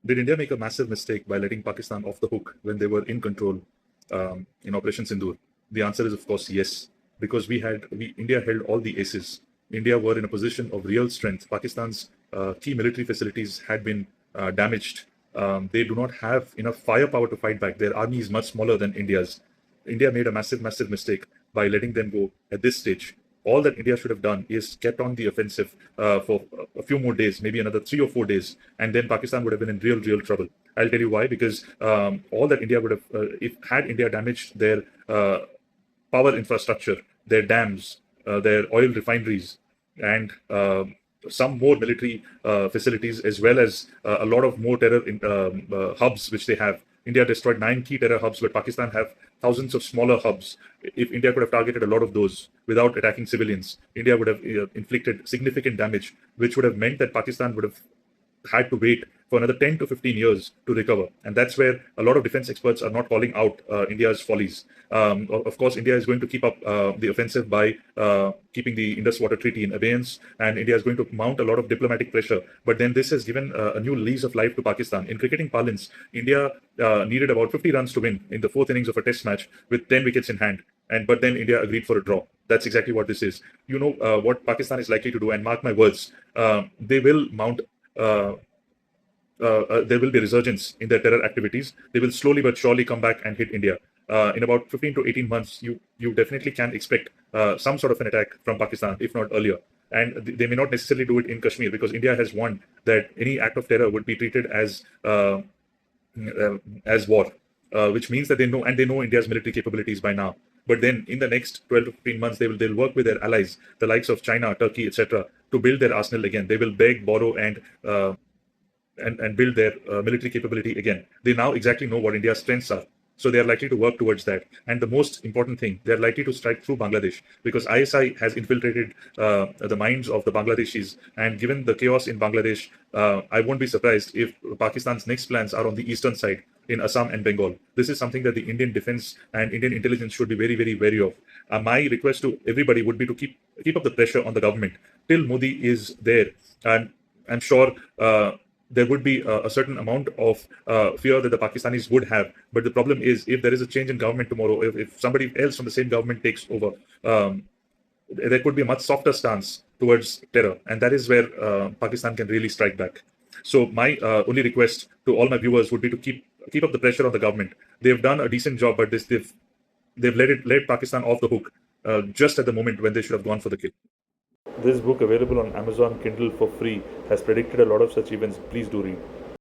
Did India make a massive mistake by letting Pakistan off the hook when they were in control in Operation Sindoor? The answer is, of course, yes, because India held all the aces. India were in a position of real strength. Pakistan's key military facilities had been damaged. They do not have enough firepower to fight back. Their army is much smaller than India's. India made a massive, massive mistake by letting them go at this stage. All that India should have done is kept on the offensive for a few more days, maybe another 3 or 4 days, and then Pakistan would have been in real, real trouble. I'll tell you why. Because all that India would have, if had India damaged their power infrastructure, their dams, their oil refineries, and some more military facilities, as well as a lot of more hubs which they have. India destroyed 9 key terror hubs, but Pakistan have thousands of smaller hubs. If India could have targeted a lot of those without attacking civilians, India would have inflicted significant damage, which would have meant that Pakistan would have had to wait for another 10 to 15 years to recover. And that's where a lot of defense experts are not calling out India's follies. Of course, India is going to keep up the offensive by keeping the Indus Water Treaty in abeyance, and India is going to mount a lot of diplomatic pressure. But then this has given a new lease of life to Pakistan. In cricketing parlance, India needed about 50 runs to win in the fourth innings of a test match with 10 wickets in hand. But then India agreed for a draw. That's exactly what this is. You know what Pakistan is likely to do, and mark my words, they will mount there will be resurgence in their terror activities. They will slowly but surely come back and hit India. In about 15 to 18 months, you definitely can expect some sort of an attack from Pakistan, if not earlier. And they may not necessarily do it in Kashmir, because India has warned that any act of terror would be treated as war, which means that they know India's military capabilities by now. But then in the next 12 to 15 months, they'll work with their allies, the likes of China, Turkey, etc., to build their arsenal again. They will beg, borrow, and build their military capability again. They now exactly know what India's strengths are. So they are likely to work towards that. And the most important thing, they are likely to strike through Bangladesh, because ISI has infiltrated the minds of the Bangladeshis. And given the chaos in Bangladesh, I won't be surprised if Pakistan's next plans are on the eastern side in Assam and Bengal. This is something that the Indian defense and Indian intelligence should be very, very wary of. My request to everybody would be to keep up the pressure on the government till Modi is there. And I'm sure there would be a certain amount of fear that the Pakistanis would have. But the problem is, if there is a change in government tomorrow, if somebody else from the same government takes over, there could be a much softer stance towards terror. And that is where Pakistan can really strike back. So my only request to all my viewers would be to keep up the pressure on the government. They've done a decent job, but they've let Pakistan off the hook just at the moment when they should have gone for the kill. This book, available on Amazon Kindle for free, has predicted a lot of such events. Please do read.